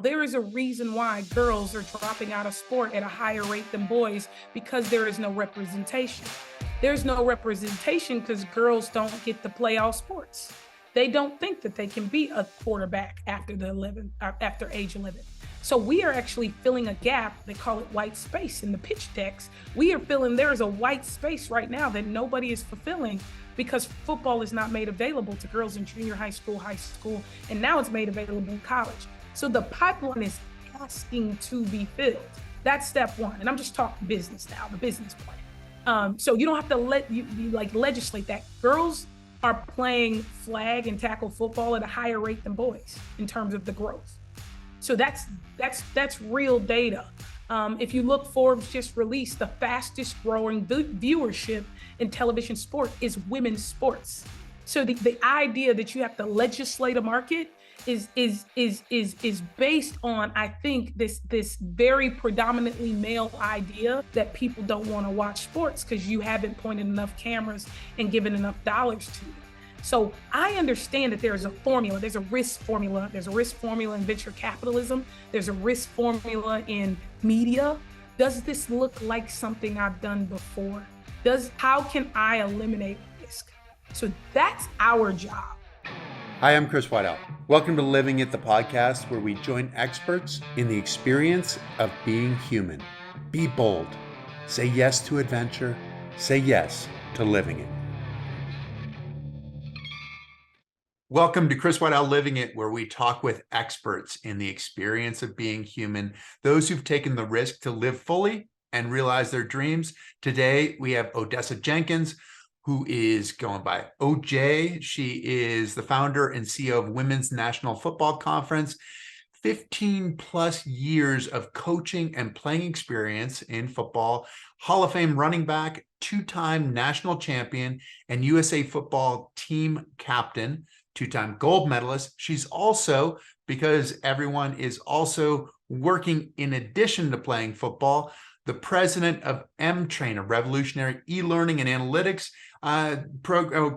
There is a reason why girls are dropping out of sport at a higher rate than boys, because there is no representation. There's no representation because girls don't get to play all sports. They don't think that they can be a quarterback after age 11. So we are actually filling a gap. They call it white space in the pitch decks. We are filling, there is a white space right now that nobody is fulfilling because football is not made available to girls in junior high school, and now it's made available in college. So the pipeline is asking to be filled. That's step one. And I'm just talking business now, the business plan. So you don't have to legislate that. Girls are playing flag and tackle football at a higher rate than boys in terms of the growth. So that's real data. If you look, Forbes just released the fastest growing viewership in television sport is women's sports. So the idea that you have to legislate a market is based on, I think, this very predominantly male idea that people don't want to watch sports because you haven't pointed enough cameras and given enough dollars to it. So I understand that there's a formula, there's a risk formula, in venture capitalism, there's a risk formula in media. Does this look like something I've done before? How can I eliminate risk? So that's our job. Hi, I'm Chris Waddell. Welcome to Living It, the podcast where we join experts in the experience of being human. Be bold. Say yes to adventure. Say yes to living it. Welcome to Chris Waddell Living It, where we talk with experts in the experience of being human, those who've taken the risk to live fully and realize their dreams. Today, we have Odessa Jenkins, who is going by OJ. She is the founder and CEO of Women's National Football Conference, 15 plus years of coaching and playing experience in football, Hall of Fame running back, two-time national champion, and USA football team captain, two-time gold medalist. She's also, because everyone is also working in addition to playing football, the president of Emtrain, a revolutionary e-learning and analytics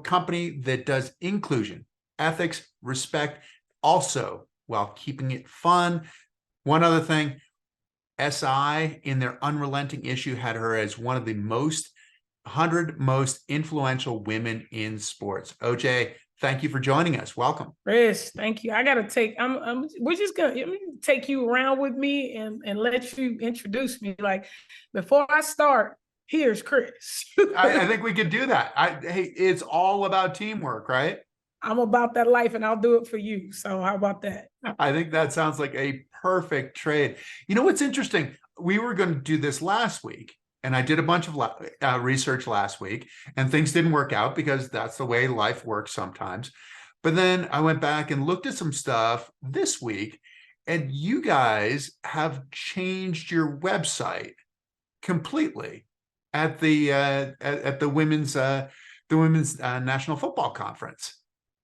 company that does inclusion, ethics, respect, also while keeping it fun. One other thing, SI in their unrelenting issue had her as one of the 100 most influential women in sports. OJ, thank you for joining us. Welcome. Chris, thank you. I got to we're just going to take you around with me and let you introduce me. Like, before I start, here's Chris. I think we could do that. Hey, it's all about teamwork, right? I'm about that life and I'll do it for you. So how about that? I think that sounds like a perfect trade. You know what's interesting? We were going to do this last week, and I did a bunch of research last week, and things didn't work out because that's the way life works sometimes. But then I went back and looked at some stuff this week, and you guys have changed your website completely at the women's National Football Conference.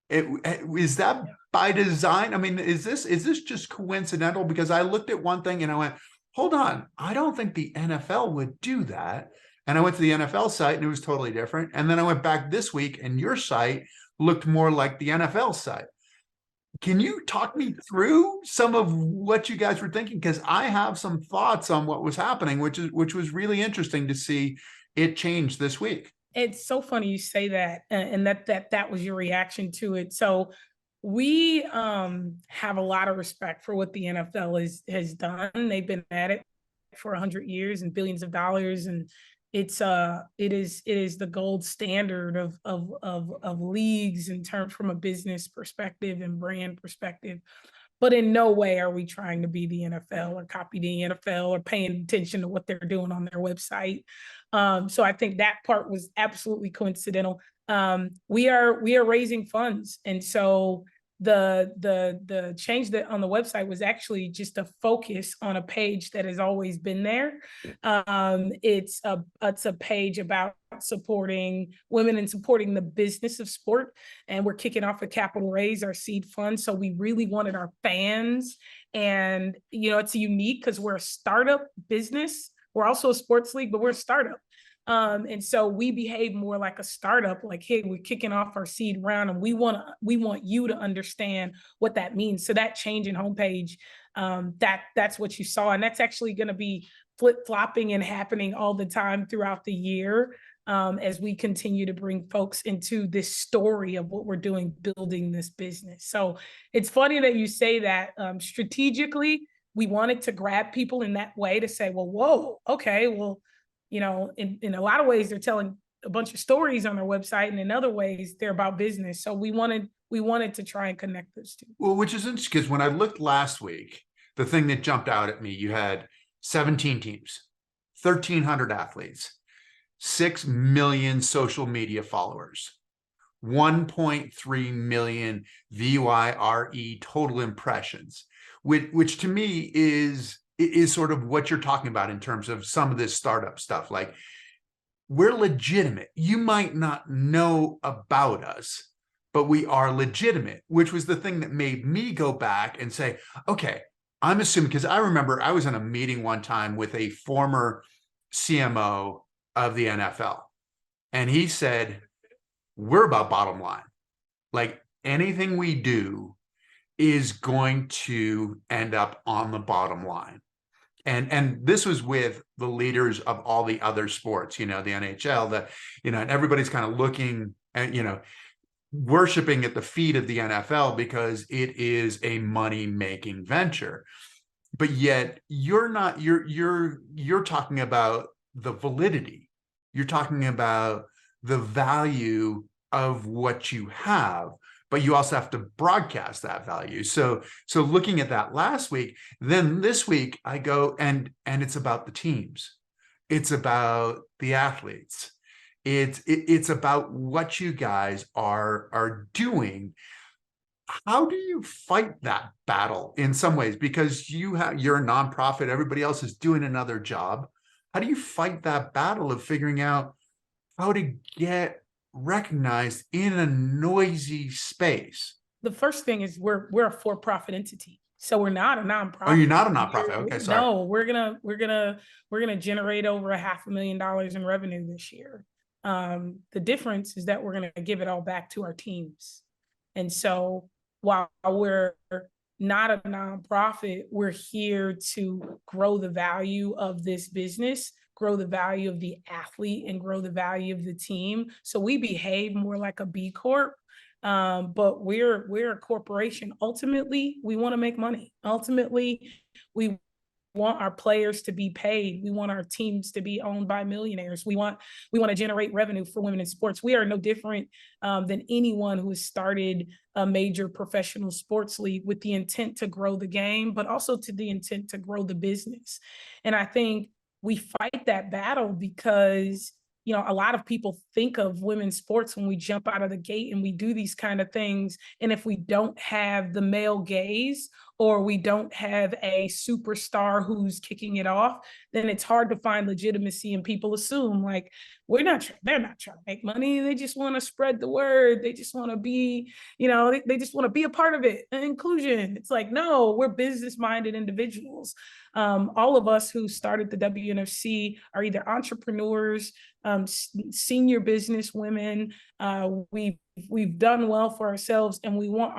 Is that by design? I mean, is this just coincidental? Because I looked at one thing and I went, hold on, I don't think the NFL would do that. And I went to the NFL site and it was totally different. And then I went back this week and your site looked more like the NFL site. Can you talk me through some of what you guys were thinking? Because I have some thoughts on what was happening, which was really interesting to see it change this week. It's so funny you say that, and that was your reaction to it. So we have a lot of respect for what the NFL has done. They've been at it for 100 years and billions of dollars, and it is the gold standard of leagues in terms from a business perspective and brand perspective. But in no way are we trying to be the NFL or copy the NFL or paying attention to what they're doing on their website. So I think that part was absolutely coincidental. We are raising funds, and so the change that on the website was actually just a focus on a page that has always been there. It's a page about supporting women and supporting the business of sport, and we're kicking off a capital raise, our seed fund. So we really wanted our fans, and it's unique because we're a startup business. We're also a sports league, but we're a startup. And so we behave more like a startup, like, hey, we're kicking off our seed round and we want you to understand what that means. So that change in homepage, that's what you saw. And that's actually going to be flip-flopping and happening all the time throughout the year, as we continue to bring folks into this story of what we're doing, building this business. So it's funny that you say that. Strategically, we wanted to grab people in that way to say, well, whoa, okay, well, in a lot of ways, they're telling a bunch of stories on their website, and in other ways, they're about business. So we wanted to try and connect those two. Well, which is interesting because when I looked last week, the thing that jumped out at me, you had 17 teams, 1,300 athletes, 6 million social media followers, 1.3 million VYRE total impressions, which to me is sort of what you're talking about in terms of some of this startup stuff. Like, we're legitimate. You might not know about us, but we are legitimate, which was the thing that made me go back and say, okay, I'm assuming, because I remember I was in a meeting one time with a former CMO of the NFL, and he said, we're about bottom line. Like, anything we do is going to end up on the bottom line. And this was with the leaders of all the other sports, the NHL, and everybody's kind of looking at, worshiping at the feet of the NFL because it is a money-making venture. But yet you're talking about the validity. You're talking about the value of what you have, but you also have to broadcast that value. So looking at that last week, then this week I go and it's about the teams. It's about the athletes. It's about what you guys are doing. How do you fight that battle in some ways? Because you're a nonprofit, everybody else is doing another job. How do you fight that battle of figuring out how to get recognized in a noisy space? The first thing is we're a for-profit entity. So we're not a nonprofit. Oh, you're not a nonprofit. Okay, sorry. No, we're gonna generate over $500,000 in revenue this year. The difference is that we're gonna give it all back to our teams. And so while we're not a nonprofit, we're here to grow the value of this business, grow the value of the athlete, and grow the value of the team. So we behave more like a B Corp. But we're a corporation. Ultimately, we want to make money. Ultimately, we want our players to be paid. We want our teams to be owned by millionaires. We want to generate revenue for women in sports. We are no different than anyone who has started a major professional sports league with the intent to grow the game, but also to the intent to grow the business. And I think we fight that battle because a lot of people think of women's sports when we jump out of the gate and we do these kind of things. And if we don't have the male gaze, or we don't have a superstar who's kicking it off, then it's hard to find legitimacy. And people assume like, they're not trying to make money. They just want to spread the word. They just want to be, they just want to be a part of it. And inclusion. It's like, no, we're business-minded individuals. All of us who started the WNFC are either entrepreneurs, senior business women. We've done well for ourselves, and we want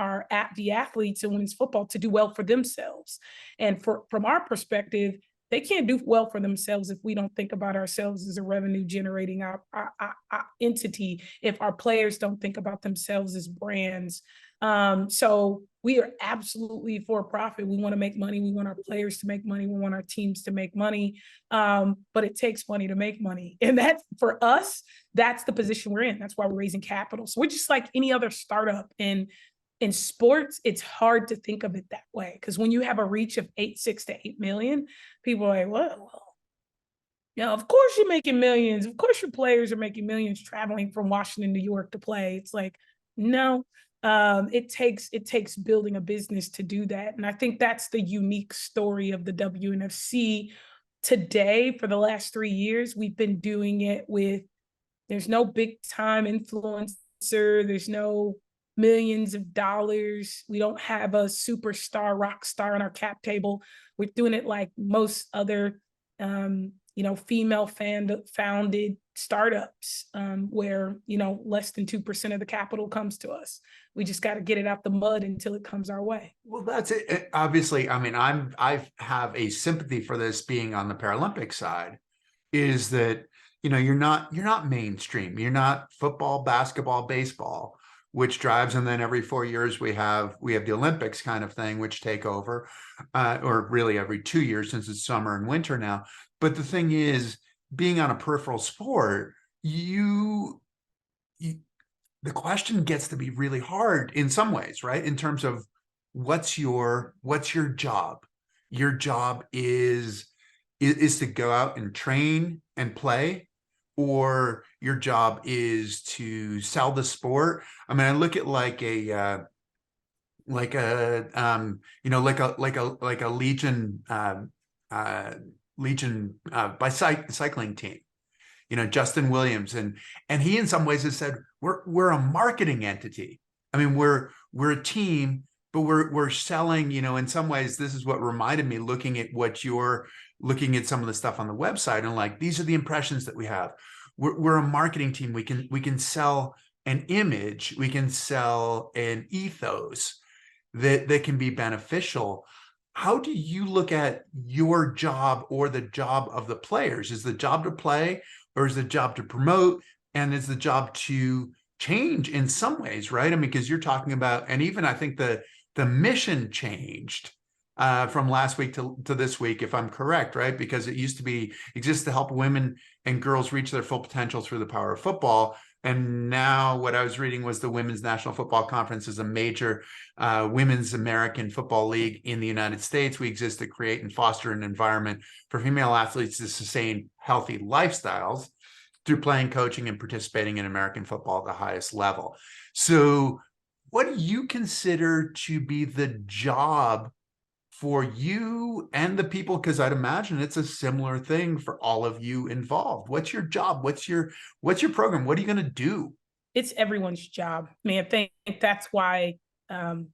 the athletes in women's football to do well for themselves. And from our perspective, they can't do well for themselves if we don't think about ourselves as a revenue generating entity, if our players don't think about themselves as brands. So we are absolutely for profit. We want to make money. We want our players to make money. We want our teams to make money. But it takes money to make money. And that's, for us, that's the position we're in. That's why we're raising capital. So we're just like any other startup. In sports, it's hard to think of it that way, because when you have a reach of 6 to 8 million, people are like, well, of course you're making millions. Of course your players are making millions traveling from Washington, New York to play. It's like, no, it takes building a business to do that. And I think that's the unique story of the WNFC today. For the last 3 years, we've been doing it with, there's no big time influencer. There's no millions of dollars. We don't have a superstar, rock star on our cap table. We're doing it like most other, female founded startups where, less than 2% of the capital comes to us. We just got to get it out the mud until it comes our way. Well, that's it. Obviously, I mean, I have a sympathy for this being on the Paralympic side, is that, you're not mainstream. You're not football, basketball, baseball, which drives, and then every 4 years we have the Olympics kind of thing, which take over, or really every 2 years, since it's summer and winter now. But the thing is, being on a peripheral sport, the question gets to be really hard in some ways, right? In terms of what's your job? Your job is to go out and train and play, or your job is to sell the sport. I mean, I look at like a Legion cycling team, Justin Williams, and he in some ways has said we're a marketing entity. I mean, we're a team, but we're selling, in some ways. This is what reminded me, looking at looking at some of the stuff on the website, and like, these are the impressions that we have. We're a marketing team. We can sell an image, we can sell an ethos that can be beneficial. How do you look at your job, or the job of the players? Is the job to play, or is the job to promote, and is the job to change in some ways, right? I mean, because you're talking about, and even I think the mission changed from last week to this week, if I'm correct, right? Because it used to exist to help women and girls reach their full potential through the power of football. And now what I was reading was the Women's National Football Conference is a major women's American football league in the United States. We exist to create and foster an environment for female athletes to sustain healthy lifestyles through playing, coaching, and participating in American football at the highest level. So what do you consider to be the job for you and the people? Because I'd imagine it's a similar thing for all of you involved. What's your job? What's your program? What are you going to do? It's everyone's job. I mean, I think that's why the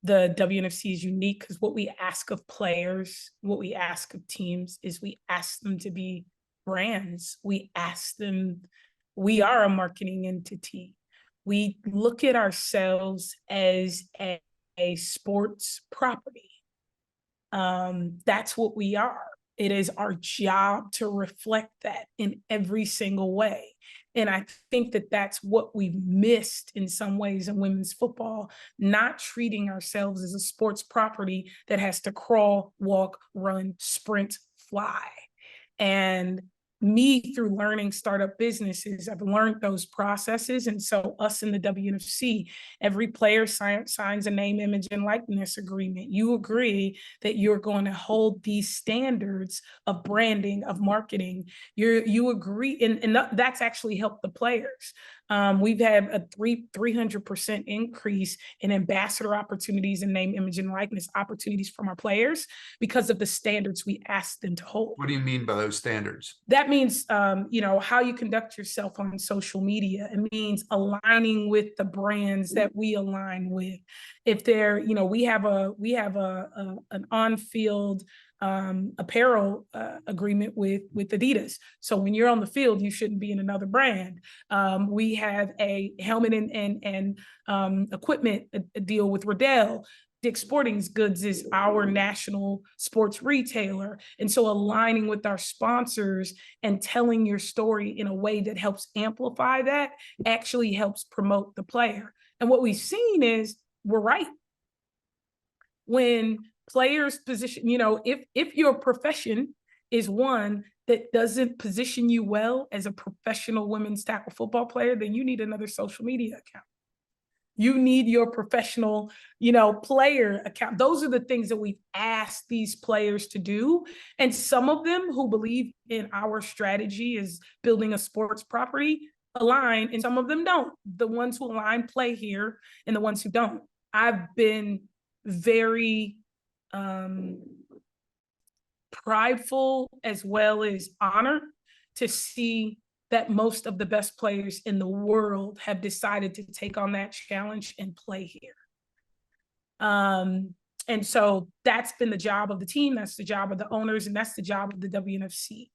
WNFC is unique, because what we ask of players, what we ask of teams, is we ask them to be brands. We ask them, we are a marketing entity. We look at ourselves as a sports property. That's what we are. It is our job to reflect that in every single way. And I think that that's what we've missed in some ways in women's football, not treating ourselves as a sports property that has to crawl, walk, run, sprint, fly. And me, through learning startup businesses, I've learned those processes. And so us in the WNFC, every player signs a name, image, and likeness agreement. You agree that you're going to hold these standards of branding, of marketing. You agree, and that's actually helped the players. We've had a 300% increase in ambassador opportunities and name, image, and likeness opportunities from our players because of the standards we asked them to hold. What do you mean by those standards? That means, how you conduct yourself on social media. It means aligning with the brands that we align with. If they're, we have an on-field apparel agreement with Adidas. So when you're on the field, you shouldn't be in another brand. We have a helmet and equipment deal with Waddell. Dick's Sporting Goods is our national sports retailer. And so aligning with our sponsors and telling your story in a way that helps amplify that actually helps promote the player. And what we've seen is we're right. When players position, if your profession is one that doesn't position you well as a professional women's tackle football player, then you need another social media account. You need your professional, player account. Those are the things that we've asked these players to do. And some of them who believe in our strategy is building a sports property align, and some of them don't. The ones who align play here, and the ones who don't. I've been very prideful as well as honored to see that most of the best players in the world have decided to take on that challenge and play here. And so that's been the job of the team, that's the job of the owners, and that's the job of the WNFC.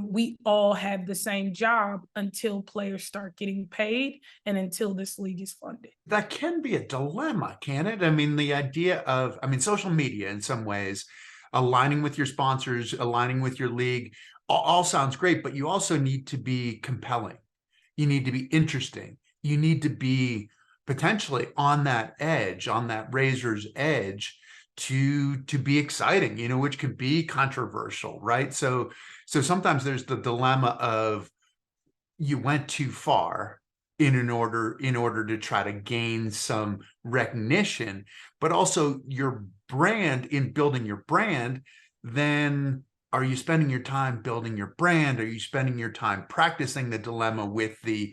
We all have the same job until players start getting paid and until this league is funded. That can be a dilemma, can it? I mean, the idea of, social media in some ways, aligning with your sponsors, aligning with your league, all sounds great, but you also need to be compelling. You need to be interesting. You need to be potentially on that edge, on that razor's edge, to be exciting, which could be controversial, right? So sometimes there's the dilemma of you went too far in order to try to gain some recognition, but also your brand, in building your brand, then are you spending your time building your brand? Are you spending your time practicing the dilemma with the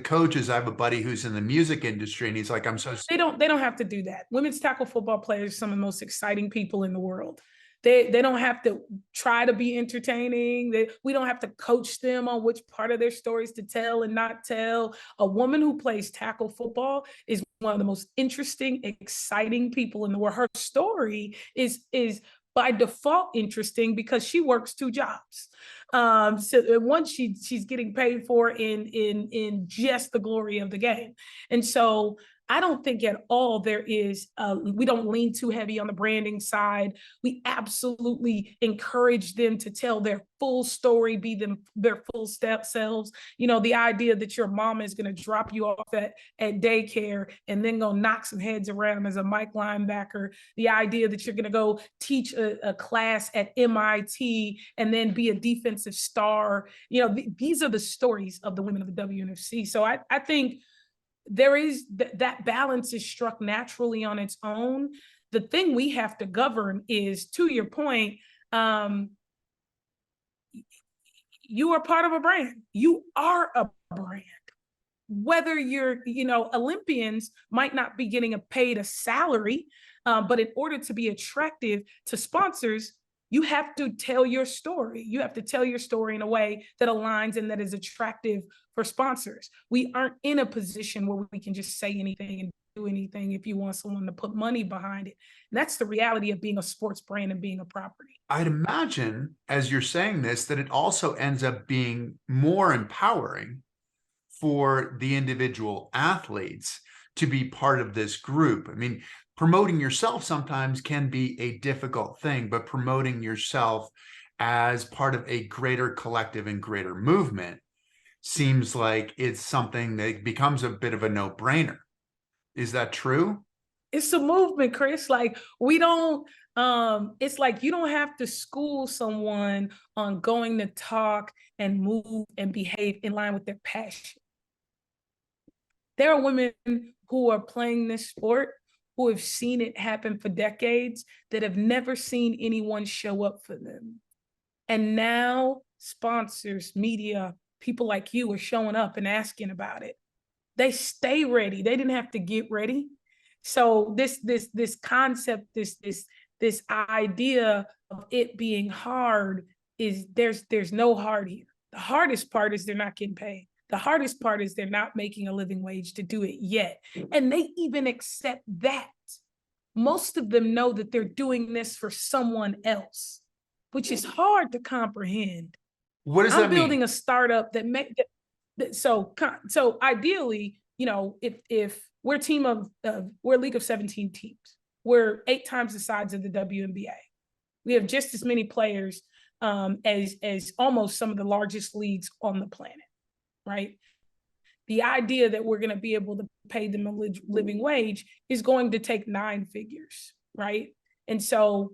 coaches? I have a buddy who's in the music industry, and he's like, They don't have to do that. Women's tackle football players are some of the most exciting people in the world. They don't have to try to be entertaining. We don't have to coach them on which part of their stories to tell and not tell. A woman who plays tackle football is one of the most interesting, exciting people in the world. Her story is by default interesting because she works 2 jobs. So one, she's getting paid for in just the glory of the game. And so I don't think at all there is, we don't lean too heavy on the branding side. We absolutely encourage them to tell their full story, be their full selves. The idea that your mom is going to drop you off at daycare and then go knock some heads around as a Mike linebacker. The idea that you're going to go teach a class at MIT and then be a defensive star. These are the stories of the women of the WNFC. So I think there is that balance is struck naturally on its own. The thing we have to govern is, to your point, you are part of a brand. You are a brand. Whether you're, Olympians might not be getting paid a salary, but in order to be attractive to sponsors, you have to tell your story. You have to tell your story in a way that aligns and that is attractive for sponsors. We aren't in a position where we can just say anything and do anything if you want someone to put money behind it. And that's the reality of being a sports brand and being a property. I'd imagine, as you're saying this, that it also ends up being more empowering for the individual athletes to be part of this group. I mean, promoting yourself sometimes can be a difficult thing, but promoting yourself as part of a greater collective and greater movement seems like it's something that becomes a bit of a no-brainer. Is that true? It's a movement, Chris. Like, we don't, it's like you don't have to school someone on going to talk and move and behave in line with their passion. There are women who are playing this sport who have seen it happen for decades that have never seen anyone show up for them. And now sponsors, media, people like you are showing up and asking about it. They stay ready. They didn't have to get ready. So this concept, this idea of it being hard is there's no hard here. The hardest part is they're not getting paid. The hardest part is they're not making a living wage to do it yet. And they even accept that. Most of them know that they're doing this for someone else, which is hard to comprehend. What does that mean? I'm building a startup that so ideally, if we're we're a league of 17 teams, we're 8 times the size of the WNBA. We have just as many players as almost some of the largest leagues on the planet. Right? The idea that we're going to be able to pay them a living wage is going to take 9 figures, right? And so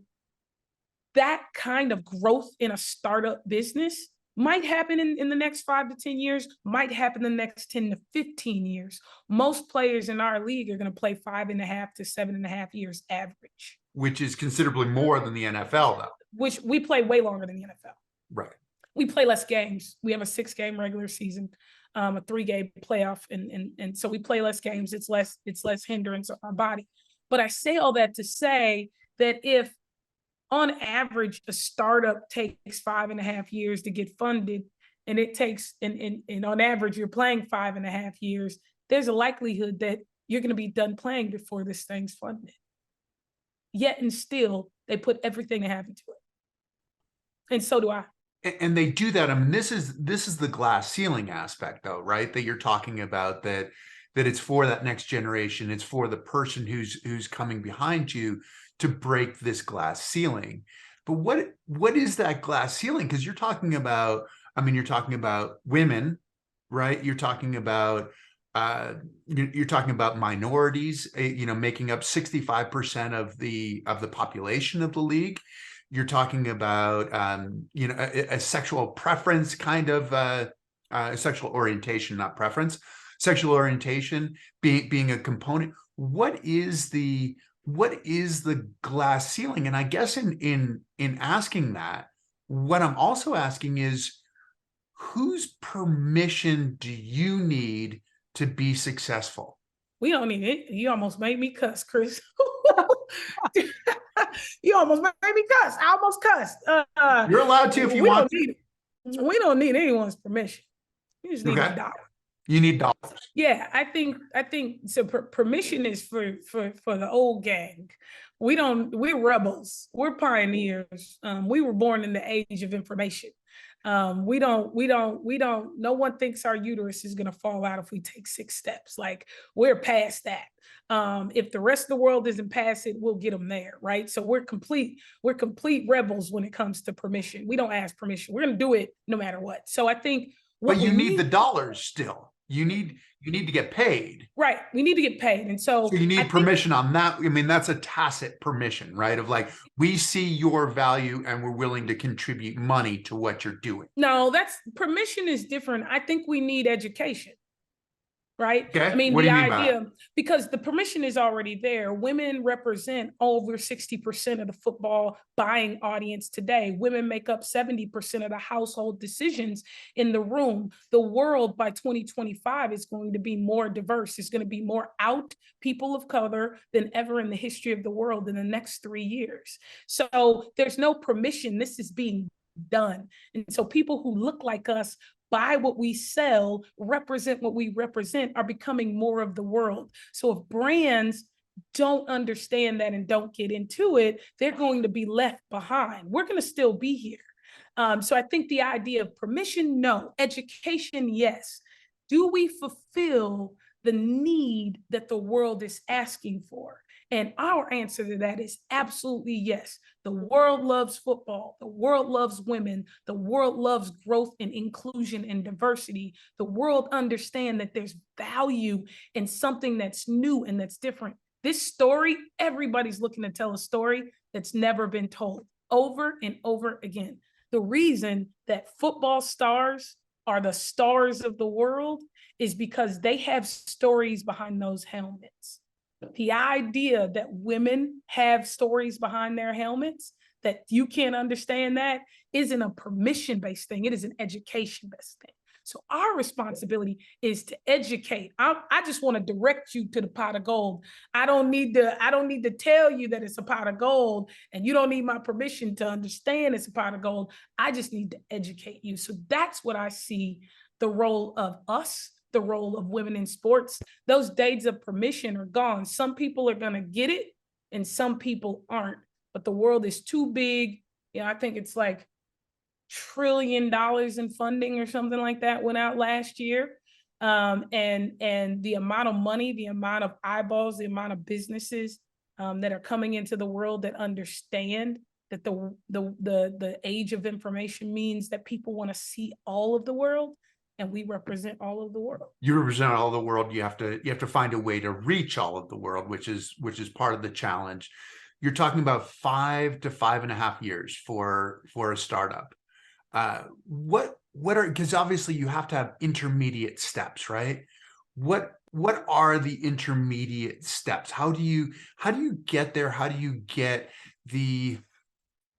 that kind of growth in a startup business might happen in the next 5 to 10 years, might happen in the next 10 to 15 years. Most players in our league are going to play 5.5 to 7.5 years average. Which is considerably more than the NFL, though. Which we play way longer than the NFL. Right. We play less games. We have a 6-game regular season, a 3-game playoff, and so we play less games. It's less hindrance on our body. But I say all that to say that if on average a startup takes 5.5 years to get funded, and it takes and on average you're playing 5.5 years, there's a likelihood that you're going to be done playing before this thing's funded. Yet and still, they put everything they have into it, and so do I. And they do that. I mean, this is the glass ceiling aspect, though, right? That you're talking about, that it's for that next generation. It's for the person who's coming behind you to break this glass ceiling. But what is that glass ceiling? Because you're talking about, I mean, you're talking about women, right? You're talking about you're talking about minorities, making up 65% of the population of the league. You're talking about a sexual preference kind of sexual orientation, not preference, sexual orientation being a component. What is the glass ceiling? And I guess in asking that, what I'm also asking is, whose permission do you need to be successful? We don't need it. You almost made me cuss, Chris. You almost made me cuss. I almost cussed. You're allowed to if you want to. We don't need anyone's permission. You just need Okay. a dollar. You need dollars. Yeah, I think so. Permission is for the old gang. We're rebels. We're pioneers. We were born in the age of information. No one thinks our uterus is going to fall out if we take 6 steps. Like, we're past that. If the rest of the world isn't past it, we'll get them there, right? So we're complete rebels when it comes to permission. We don't ask permission. We're going to do it no matter what. So I think but you need the dollars still. You need to get paid. Right. We need to get paid. And so you need permission on that. I mean, that's a tacit permission, right? Of like, we see your value and we're willing to contribute money to what you're doing. No, permission is different. I think we need education. Right? Okay. I mean, what the do you mean idea, because the permission is already there. Women represent over 60% of the football buying audience today. Women make up 70% of the household decisions in the room. The world by 2025 is going to be more diverse. It's going to be more out people of color than ever in the history of the world in the next 3 years. So there's no permission. This is being done. And so people who look like us, buy what we sell, represent what we represent, are becoming more of the world. So if brands don't understand that and don't get into it, they're going to be left behind. We're going to still be here. So I think the idea of permission, no. Education, yes. Do we fulfill the need that the world is asking for? And our answer to that is absolutely yes. The world loves football. The world loves women. The world loves growth and inclusion and diversity. The world understands that there's value in something that's new and that's different. This story, everybody's looking to tell a story that's never been told over and over again. The reason that football stars are the stars of the world is because they have stories behind those helmets. The idea that women have stories behind their helmets, that you can't understand that, isn't a permission-based thing. It is an education-based thing. So our responsibility is to educate. I just want to direct you to the pot of gold. I don't need to tell you that it's a pot of gold, and you don't need my permission to understand it's a pot of gold. I just need to educate you. So that's what I see the role of us, the role of women in sports. Those days of permission are gone. Some people are going to get it and some people aren't, but the world is too big. I think it's like $1 trillion in funding or something like that went out last year. And the amount of money, the amount of eyeballs, the amount of businesses that are coming into the world that understand that the age of information means that people want to see all of the world. And we represent all of the world. You represent all of the world. You have to find a way to reach all of the world, which is part of the challenge. You're talking about 5 to 5.5 years for a startup. What are, because obviously you have to have intermediate steps, right? What are the intermediate steps? How do you get there? How do you get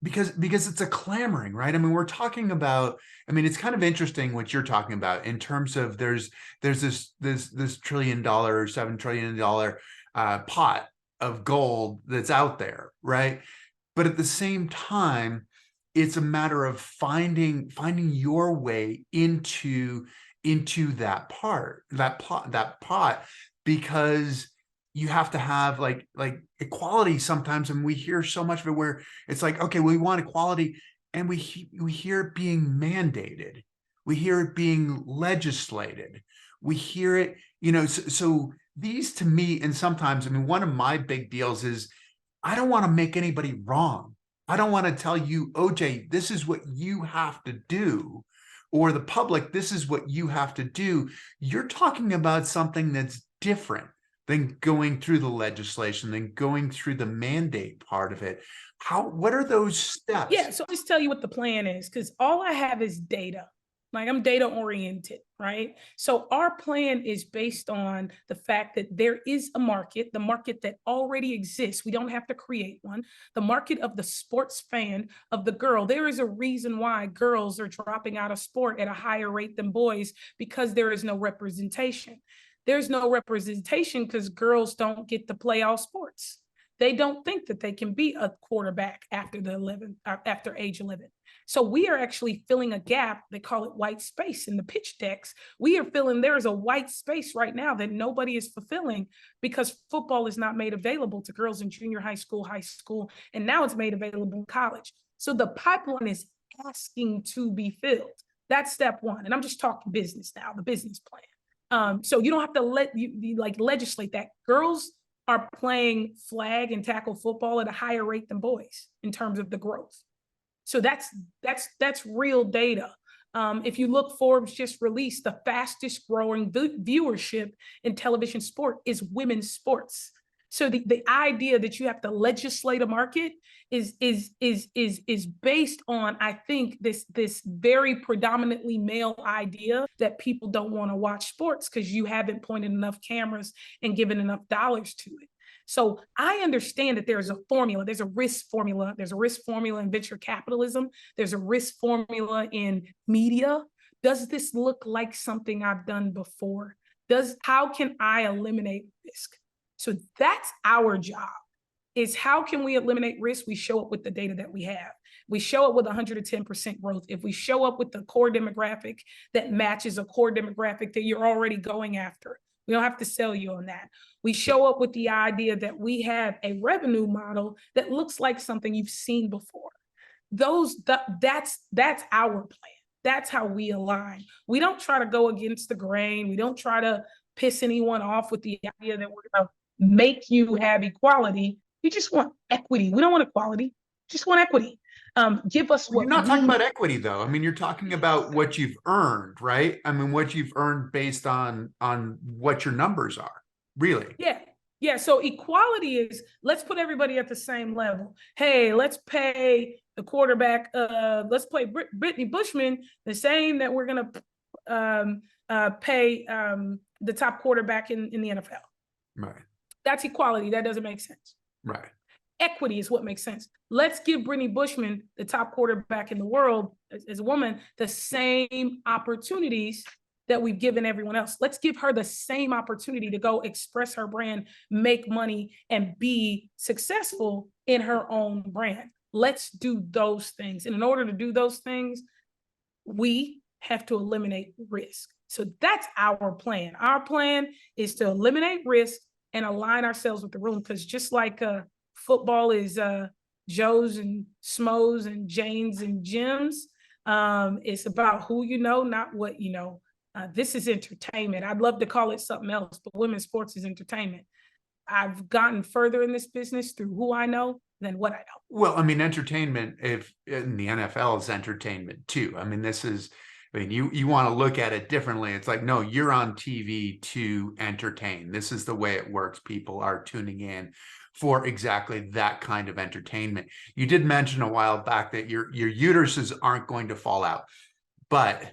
because it's a clamoring, right? I mean, we're talking about, I mean, it's kind of interesting what you're talking about in terms of there's this $1 trillion, $7 trillion pot of gold that's out there, right? But at the same time, it's a matter of finding your way into that pot, because you have to have like equality sometimes. And we hear so much of it where it's like, okay, we want equality. and we hear it being mandated. We hear it being legislated. We hear it, so these to me, and sometimes, I mean, one of my big deals is I don't want to make anybody wrong. I don't want to tell you, OJ, this is what you have to do, or the public, this is what you have to do. You're talking about something that's different than going through the legislation, than going through the mandate part of it. What are those steps? Yeah, so I'll just tell you what the plan is, because all I have is data. Like, I'm data oriented, right? So our plan is based on the fact that there is a market, the market that already exists. We don't have to create one. The market of the sports fan, of the girl. There is a reason why girls are dropping out of sport at a higher rate than boys, because there is no representation. There's no representation because girls don't get to play all sports. They don't think that they can be a quarterback after age 11. So we are actually filling a gap. They call it white space in the pitch decks. We are filling, there is a white space right now that nobody is fulfilling, because football is not made available to girls in junior high school, and now it's made available in college. So the pipeline is asking to be filled. That's step one. And I'm just talking business now, the business plan. So you don't have to legislate that. Girls are playing flag and tackle football at a higher rate than boys in terms of the growth. So that's real data. If you look, Forbes just released the fastest growing viewership in television sport is women's sports. So the idea that you have to legislate a market is based on, I think, this very predominantly male idea that people don't want to watch sports because you haven't pointed enough cameras and given enough dollars to it. So I understand that there's a formula, there's a risk formula, in venture capitalism, there's a risk formula in media. Does this look like something I've done before? How can I eliminate risk? So that's our job, is how can we eliminate risk? We show up with the data that we have. We show up with 110% growth. If we show up with the core demographic that matches a core demographic that you're already going after, we don't have to sell you on that. We show up with the idea that we have a revenue model that looks like something you've seen before. That's our plan. That's how we align. We don't try to go against the grain. We don't try to piss anyone off with the idea that we're going to make you have equality. We just want equity. We don't want equality. Just want equity. Give us what. You're not talking about equity, though. I mean, you're talking about what you've earned, right? I mean, what you've earned based on what your numbers are, really. Yeah. So equality is, let's put everybody at the same level. Hey, let's pay the quarterback. Let's play Brittany Bushman the same that we're gonna pay the top quarterback in the NFL. Right. That's equality. That doesn't make sense. Right. Equity is what makes sense. Let's give Brittany Bushman, the top quarterback in the world, as a woman, the same opportunities that we've given everyone else. Let's give her the same opportunity to go express her brand, make money, and be successful in her own brand. Let's do those things. And in order to do those things, we have to eliminate risk. So that's our plan. Our plan is to eliminate risk and align ourselves with the room, because just like football is Joes and Smos and Janes and Jims, it's about who you know, not what you know. This is entertainment. I'd love to call it something else, but women's sports is entertainment. I've gotten further in this business through who I know than what I know. Well, I mean, entertainment, if in the NFL, is entertainment too. I mean, you want to look at it differently. It's like, no, you're on TV to entertain. This is the way it works. People are tuning in for exactly that kind of entertainment. You did mention a while back that your uteruses aren't going to fall out, but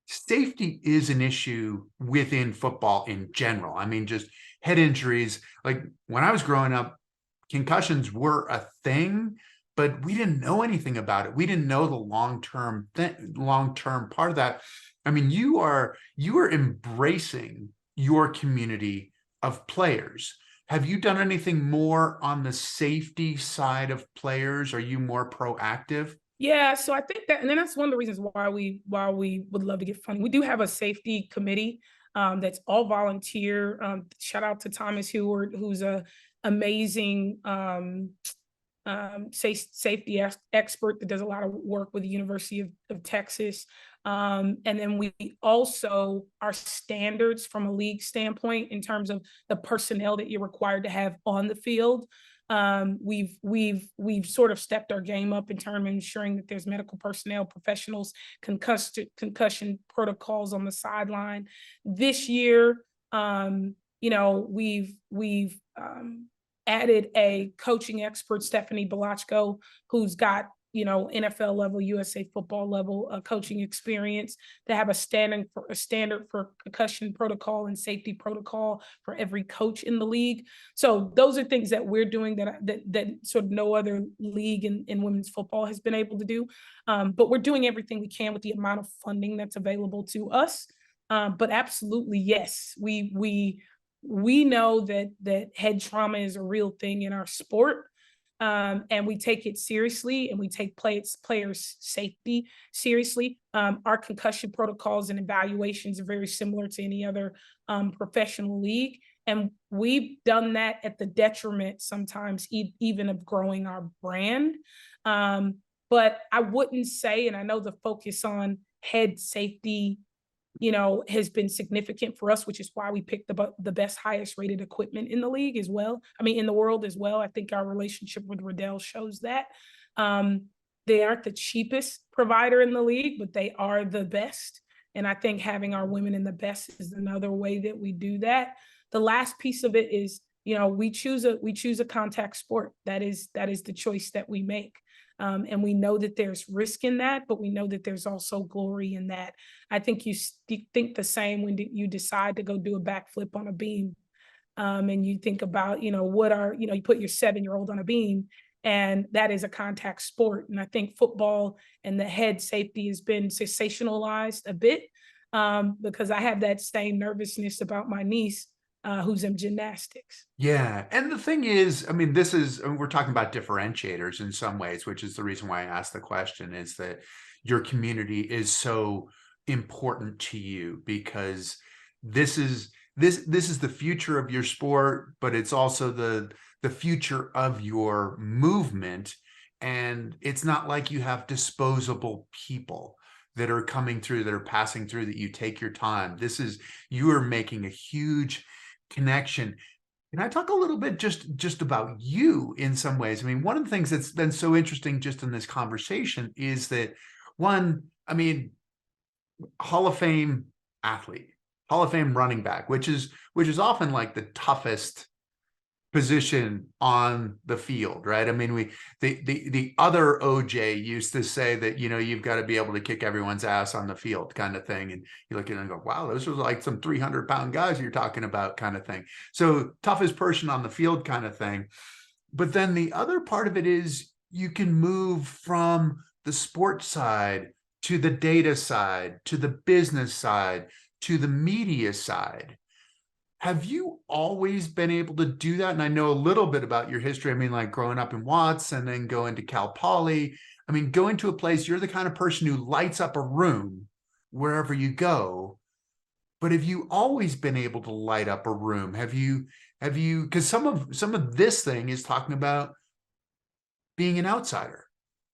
safety is an issue within football in general. I mean, just head injuries. Like when I was growing up, concussions were a thing, but we didn't know anything about it. We didn't know the long-term part of that. I mean, you are embracing your community of players. Have you done anything more on the safety side of players? Are you more proactive? Yeah, so I think that, and then that's one of the reasons why we would love to get funding. We do have a safety committee that's all volunteer. Shout out to Thomas Heward, who's a amazing safety expert that does a lot of work with the University of Texas. And then we also, our standards from a league standpoint in terms of the personnel that you're required to have on the field. We've sort of stepped our game up in terms of ensuring that there's medical personnel, professionals, concussion protocols on the sideline. This year, we've added a coaching expert, Stephanie Belachko, who's got NFL level, USA football level coaching experience, to have a standard for concussion protocol and safety protocol for every coach in the league. So those are things that we're doing that sort of no other league in women's football has been able to do. But we're doing everything we can with the amount of funding that's available to us. But absolutely, yes, we know that head trauma is a real thing in our sport. And we take it seriously, and we take players' safety seriously. Our concussion protocols and evaluations are very similar to any other professional league. And we've done that at the detriment sometimes even of growing our brand. But I wouldn't say, and I know the focus on head safety has been significant for us, which is why we picked the best, highest rated equipment in the league as well. I mean, in the world as well. I think our relationship with Waddell shows that. They aren't the cheapest provider in the league, but they are the best. And I think having our women in the best is another way that we do that. The last piece of it is, we choose a contact sport. That is the choice that we make. And we know that there's risk in that, but we know that there's also glory in that. I think you think the same when you decide to go do a backflip on a beam. And you think about, you put your 7-year-old on a beam, and that is a contact sport. And I think football and the head safety has been sensationalized a bit, because I have that same nervousness about my niece, who's in gymnastics. Yeah. And the thing is, I mean, we're talking about differentiators in some ways, which is the reason why I asked the question, is that your community is so important to you, because this is the future of your sport, but it's also the future of your movement. And it's not like you have disposable people that are coming through, that are passing through, that you take your time. You are making a huge connection. Can I talk a little bit just about you in some ways? I mean, one of the things that's been so interesting just in this conversation is that, one, I mean, Hall of Fame athlete, Hall of Fame running back, which is often like the toughest position on the field, right? I mean, the other OJ used to say that, you've got to be able to kick everyone's ass on the field, kind of thing. And you look at it and go, wow, those are like some 300-pound guys you're talking about, kind of thing. So toughest person on the field, kind of thing. But then the other part of it is, you can move from the sports side to the data side, to the business side, to the media side. Have you always been able to do that? And I know a little bit about your history. I mean, like growing up in Watts and then going to Cal Poly. I mean, going to a place, you're the kind of person who lights up a room wherever you go. But have you always been able to light up a room? Have you, because some of this thing is talking about being an outsider.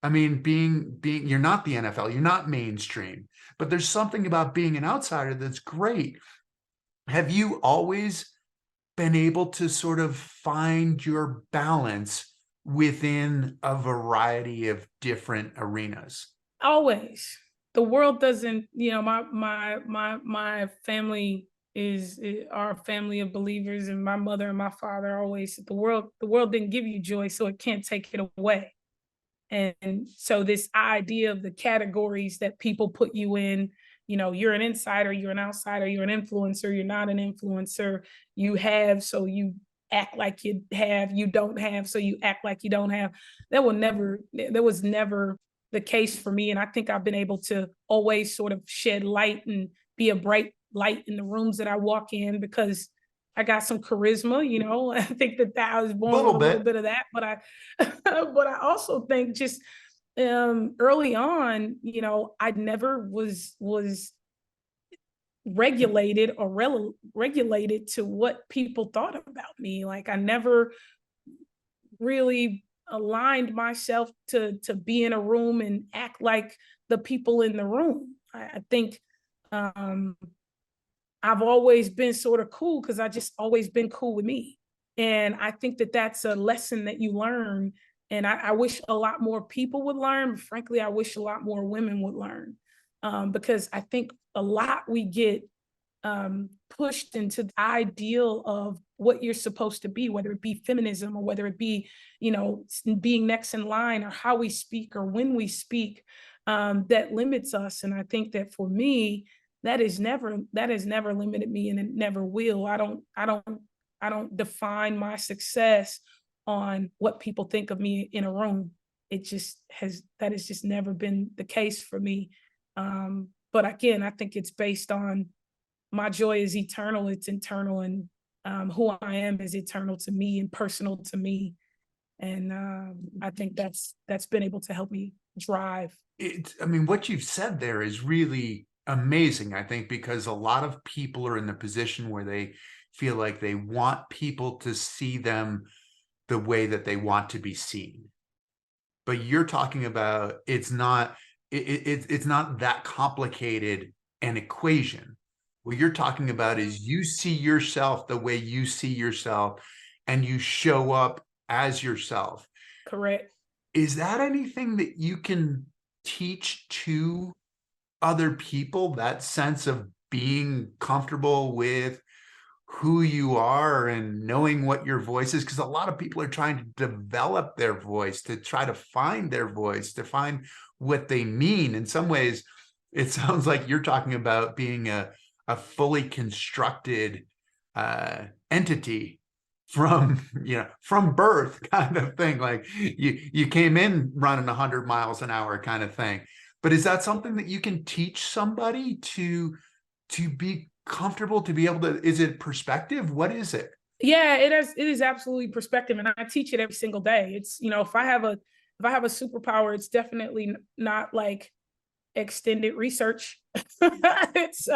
I mean, being, you're not the NFL, you're not mainstream, but there's something about being an outsider that's great. Have you always been able to sort of find your balance within a variety of different arenas? Always. The world doesn't, my family is our family of believers, and my mother and my father always said, the world didn't give you joy, so it can't take it away. And so this idea of the categories that people put you in, you're an insider, you're an outsider, you're an influencer, you're not an influencer, you have, so you act like you have, you don't have, so you act like you don't have. That was never the case for me. And I think I've been able to always sort of shed light and be a bright light in the rooms that I walk in, because I got some charisma, I think that I was born with a little bit of that, but I also think just early on, I never was regulated or regulated to what people thought about me. Like, I never really aligned myself to be in a room and act like the people in the room. I think I've always been sort of cool because I just always been cool with me. And I think that that's a lesson that you learn. And I wish a lot more people would learn. But frankly, I wish a lot more women would learn, because I think a lot we get pushed into the ideal of what you're supposed to be, whether it be feminism or whether it be, being next in line, or how we speak or when we speak, that limits us. And I think that for me, that has never limited me, and it never will. I don't define my success on what people think of me in a room. That has just never been the case for me. But again, I think it's based on my joy is eternal. It's internal, and who I am is eternal to me and personal to me. And I think that's been able to help me drive. I mean, what you've said there is really amazing, I think, because a lot of people are in the position where they feel like they want people to see them the way that they want to be seen. But you're talking about it's not that complicated an equation. What you're talking about is you see yourself the way you see yourself, and you show up as yourself. Correct. Is that anything that you can teach to other people, that sense of being comfortable with who you are and knowing what your voice is? Because a lot of people are trying to develop their voice, to try to find their voice, to find what they mean. In some ways, it sounds like you're talking about being a fully constructed entity from birth, kind of thing. Like you came in running 100 miles an hour kind of thing. But is that something that you can teach somebody to be comfortable, to be able to? Is it perspective? What is it? Yeah, it is absolutely perspective, and I teach it every single day. It's, if I have a superpower, it's definitely not like extended research. It's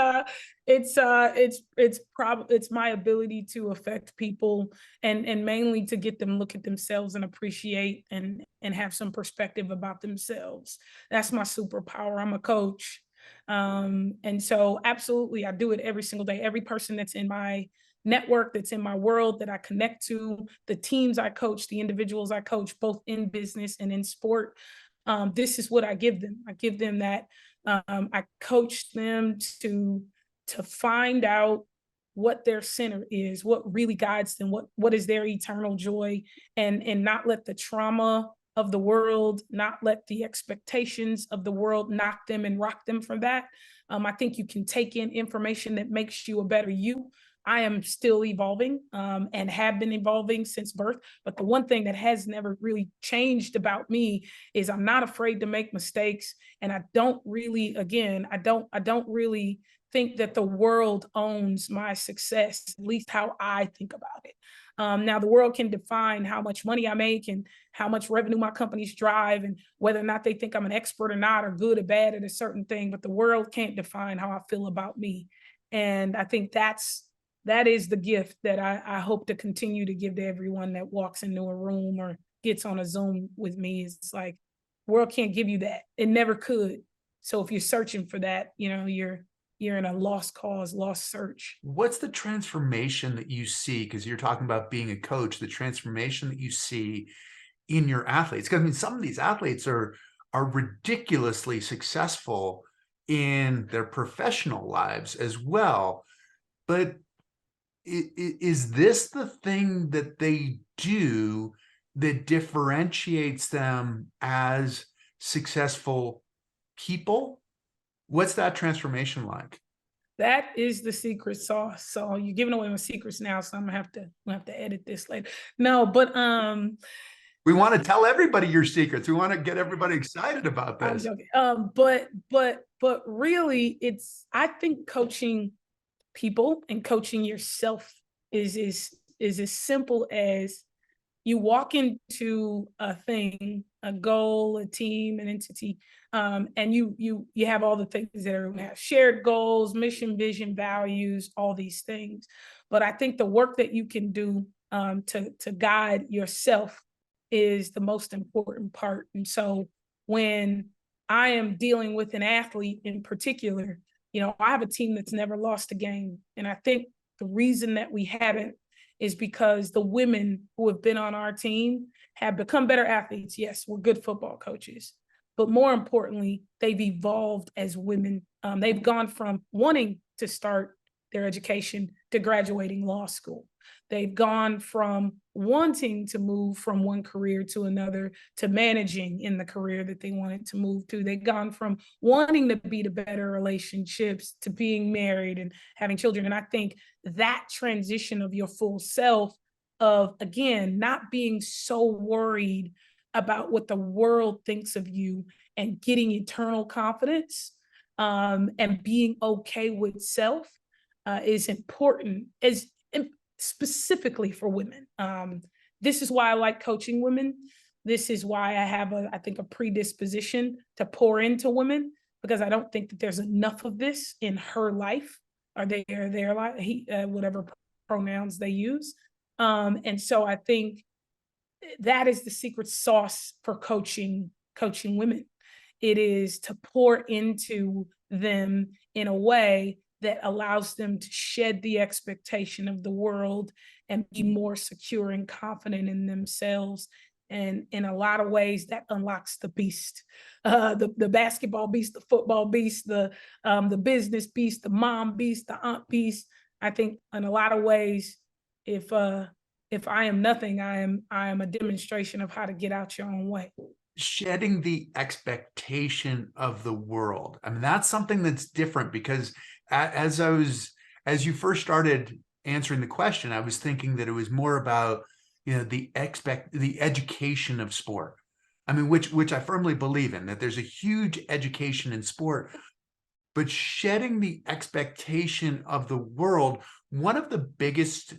my ability to affect people, and mainly to get them look at themselves and appreciate and have some perspective about themselves. That's my superpower. I'm a coach. And so absolutely, I do it every single day. Every person that's in my network, that's in my world, that I connect to, the teams I coach, the individuals I coach, both in business and in sport, this is what I give them. I give them that. I coach them to find out what their center is, what really guides them, what is their eternal joy, and not let the trauma of the world, not let the expectations of the world knock them and rock them from that. I think you can take in information that makes you a better you. I am still evolving, and have been evolving since birth. But the one thing that has never really changed about me is I'm not afraid to make mistakes. And I don't really think that the world owns my success, at least how I think about it. Now, the world can define how much money I make and how much revenue my companies drive, and whether or not they think I'm an expert or not, or good or bad at a certain thing. But the world can't define how I feel about me. And I think that is the gift that I hope to continue to give to everyone that walks into a room or gets on a Zoom with me. It's like, world can't give you that. It never could. So if you're searching for that, you're in a lost cause, lost search. What's the transformation that you see? Because you're talking about being a coach, the transformation that you see in your athletes. Because I mean, some of these athletes are ridiculously successful in their professional lives as well. But is this the thing that they do that differentiates them as successful people? What's that transformation like? That is the secret sauce. So you're giving away my secrets now, so I'm gonna have to edit this later. No, but we want to tell everybody your secrets. We want to get everybody excited about this. I'm joking. But really, I think coaching people and coaching yourself is as simple as you walk into a thing, a goal, a team, an entity, and you have all the things that everyone has: shared goals, mission, vision, values, all these things. But I think the work that you can do to guide yourself is the most important part. And so when I am dealing with an athlete in particular, I have a team that's never lost a game. And I think the reason that we haven't is because the women who have been on our team have become better athletes. Yes, we're good football coaches, but more importantly, they've evolved as women. They've gone from wanting to start their education to graduating law school. They've gone from wanting to move from one career to another to managing in the career that they wanted to move to. They've gone from wanting to be to better relationships to being married and having children. And I think that transition of your full self, of, again, not being so worried about what the world thinks of you and getting eternal confidence, and being okay with self, is important, as specifically for women. This is why I like coaching women. This is why I have I think, a predisposition to pour into women, because I don't think that there's enough of this in her life, or their life, whatever pronouns they use. And so I think that is the secret sauce for coaching women. It is to pour into them in a way that allows them to shed the expectation of the world and be more secure and confident in themselves. And in a lot of ways, that unlocks the beast, the basketball beast, the football beast, the business beast, the mom beast, the aunt beast. I think in a lot of ways, if I am nothing, I am a demonstration of how to get out your own way. Shedding the expectation of the world. I mean, that's something that's different, because as you first started answering the question, I was thinking that it was more about, the education of sport. I mean, which I firmly believe in, that there's a huge education in sport, but shedding the expectation of the world, one of the biggest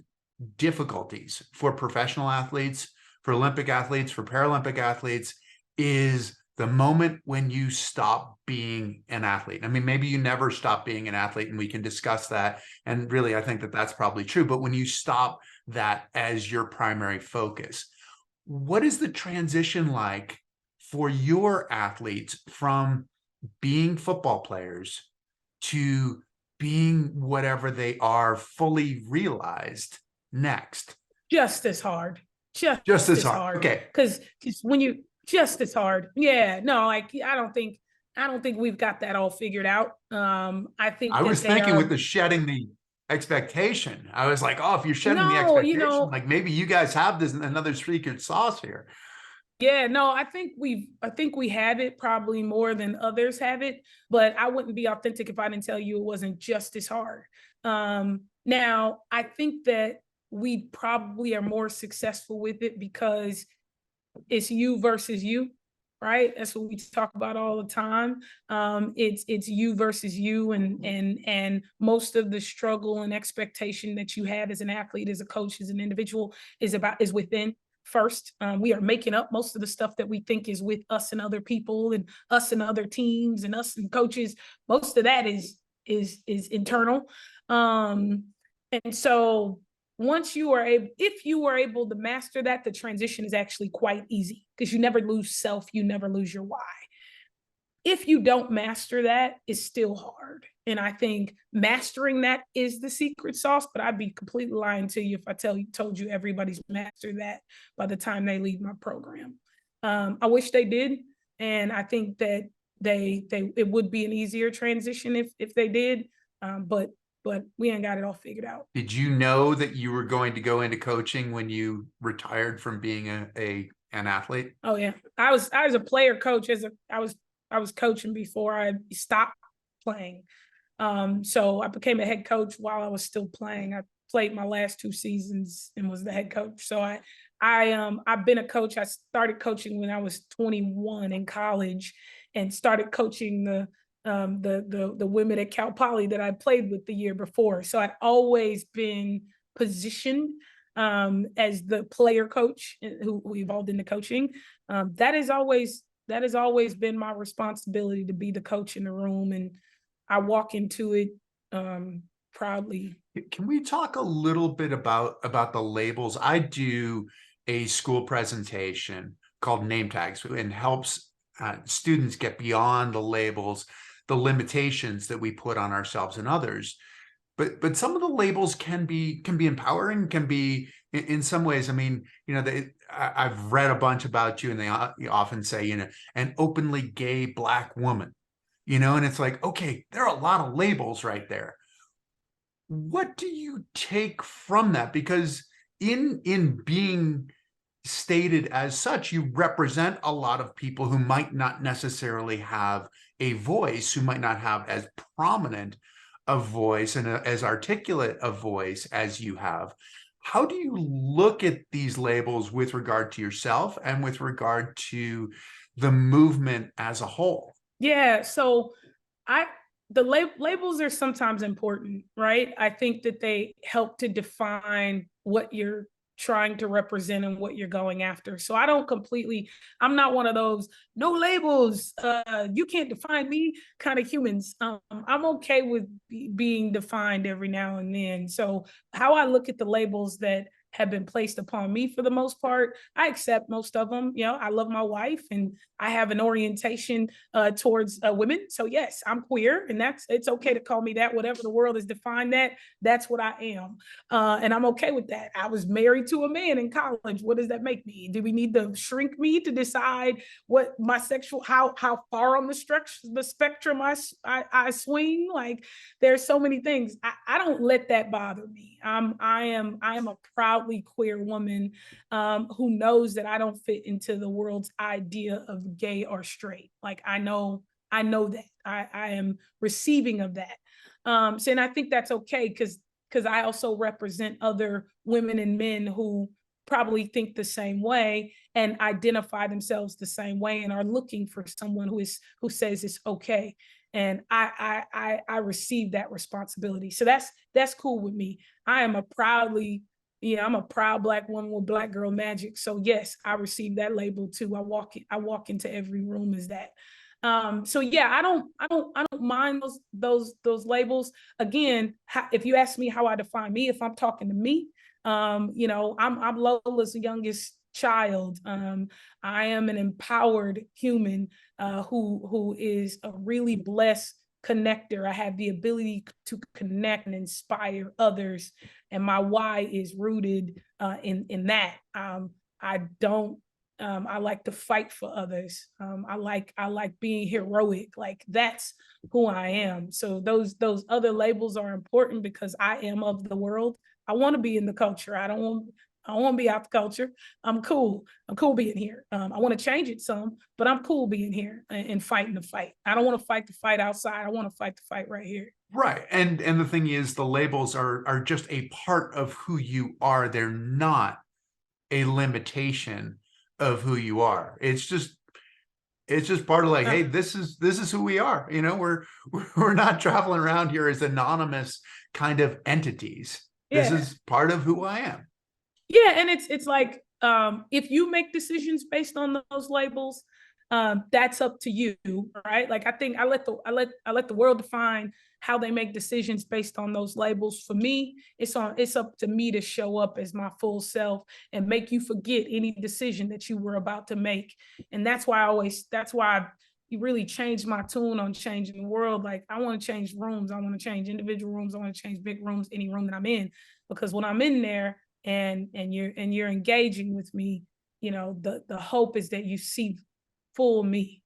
difficulties for professional athletes, for Olympic athletes, for Paralympic athletes, is the moment when you stop being an athlete. I mean, maybe you never stop being an athlete, and we can discuss that. And really, I think that that's probably true. But when you stop that as your primary focus, what is the transition like for your athletes from being football players to being whatever they are fully realized next? Just as hard. Just as as hard. hard. Okay. Because when you just as hard. Yeah, no, like I don't think we've got that all figured out. I think I was that thinking with the shedding the expectation, I was like, oh, if you're shedding the no, expectation, like maybe you guys have this another secret sauce here. Yeah, no, I think we have it probably more than others have it, but I wouldn't be authentic if I didn't tell you it wasn't just as hard. Now, I think that we probably are more successful with it because it's you versus you, right? That's what we talk about all the time. It's you versus you, and most of the struggle and expectation that you have as an athlete, as a coach, as an individual is within. First, we are making up most of the stuff that we think is with us and other people and us and other teams and us and coaches. Most of that is internal. And so once if you are able to master that, the transition is actually quite easy, because you never lose self, you never lose your why. If you don't master that, it's still hard. And I think mastering that is the secret sauce, but I'd be completely lying to you if I told you everybody's mastered that by the time they leave my program. I wish they did. And I think that it would be an easier transition if they did. But we ain't got it all figured out. Did you know that you were going to go into coaching when you retired from being an athlete? Oh yeah, I was a player coach. I was coaching before I stopped playing. So I became a head coach while I was still playing. I played my last 2 seasons and was the head coach. So I've been a coach. I started coaching when I was 21 in college, and started coaching the women at Cal Poly that I played with the year before. So I'd always been positioned as the player coach who evolved into coaching. That has always been my responsibility, to be the coach in the room, and I walk into it proudly. Can we talk a little bit about the labels? I do a school presentation called Name Tags, and helps students get beyond the labels, the limitations that we put on ourselves and others. But some of the labels can be empowering, can be in some ways. I mean, I've read a bunch about you, and they often say, an openly gay Black woman, and it's like, okay, there are a lot of labels right there. What do you take from that? Because in being stated as such, you represent a lot of people who might not necessarily have a voice, who might not have as prominent a voice and as articulate a voice as you have. How do you look at these labels with regard to yourself and with regard to the movement as a whole? Yeah, so the labels are sometimes important, right? I think that they help to define what you're trying to represent and what you're going after. So I'm not one of those no labels, you can't define me kind of humans. I'm okay with being defined every now and then. So how I look at the labels that have been placed upon me, for the most part, I accept most of them. I love my wife, and I have an orientation towards women. So yes, I'm queer, and it's okay to call me that. Whatever the world has defined that's what I am, and I'm okay with that. I was married to a man in college. What does that make me? Do we need to shrink me to decide what my sexual, how far on the spectrum I swing? Like, there's so many things. I don't let that bother me. I am a proudly queer woman who knows that I don't fit into the world's idea of gay or straight. Like, I know that I am receiving of that. So, and I think that's okay, because I also represent other women and men who probably think the same way and identify themselves the same way and are looking for someone who says it's okay. And I receive that responsibility. So that's cool with me. I'm a proud Black woman with Black girl magic. So yes, I receive that label too. I walk into every room as that. So yeah, I don't mind those labels. Again, if you ask me how I define me, if I'm talking to me, I'm Lola's youngest child. I am an empowered human who is a really blessed connector. I have the ability to connect and inspire others, and my why is rooted in that. I like to fight for others. I like being heroic. Like, that's who I am. So those other labels are important because I am of the world. I want to be in the culture. I don't want to be out the culture. I'm cool. I'm cool being here. I want to change it some, but I'm cool being here and fighting the fight. I don't want to fight the fight outside. I want to fight the fight right here. Right. And the thing is, the labels are just a part of who you are. They're not a limitation of who you are. It's just part of, like, hey, this is who we are. We're not traveling around here as anonymous kind of entities. This is part of who I am. Yeah, and it's like, if you make decisions based on those labels, that's up to you, right? Like, I think I let the world define how they make decisions based on those labels. For me, it's up to me to show up as my full self and make you forget any decision that you were about to make. And that's why you really changed my tune on changing the world. Like, I want to change rooms. I want to change individual rooms. I want to change big rooms, any room that I'm in, because when I'm in there and you're engaging with me, the hope is that you see full me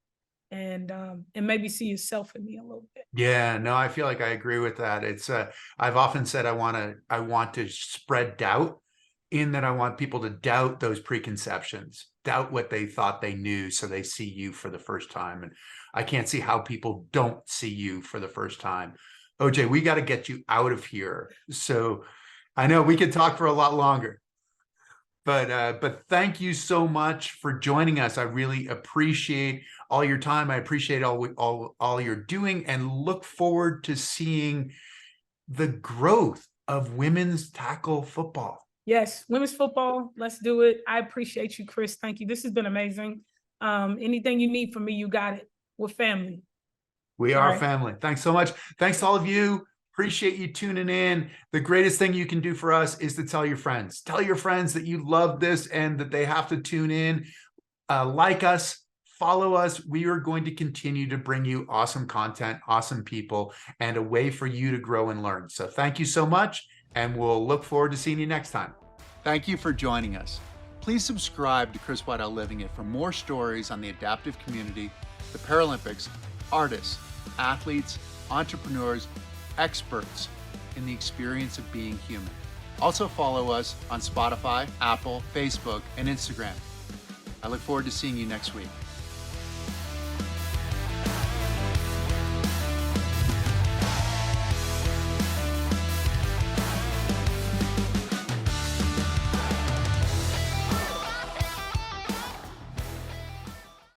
and maybe see yourself in me a little bit. Yeah, no, I feel like I agree with that. It's I've often said I want to spread doubt, in that I want people to doubt those preconceptions, doubt what they thought they knew, so they see you for the first time. And I can't see how people don't see you for the first time. OJ, we got to get you out of here. So I know we could talk for a lot longer, but thank you so much for joining us. I really appreciate all your time. I appreciate all you're doing, and look forward to seeing the growth of women's tackle football. Yes, women's football. Let's do it. I appreciate you, Chris. Thank you. This has been amazing. Anything you need from me, you got it. We're family. We are family. Thanks so much. Thanks to all of you Appreciate you tuning in. The greatest thing you can do for us is to tell your friends. Tell your friends that you love this and that they have to tune in. Like us, follow us. We are going to continue to bring you awesome content, awesome people, and a way for you to grow and learn. So thank you so much, and we'll look forward to seeing you next time. Thank you for joining us. Please subscribe to Chris Waddell Living It for more stories on the adaptive community, the Paralympics, artists, athletes, entrepreneurs, experts in the experience of being human. Also follow us on Spotify, Apple, Facebook, and Instagram. I look forward to seeing you next week.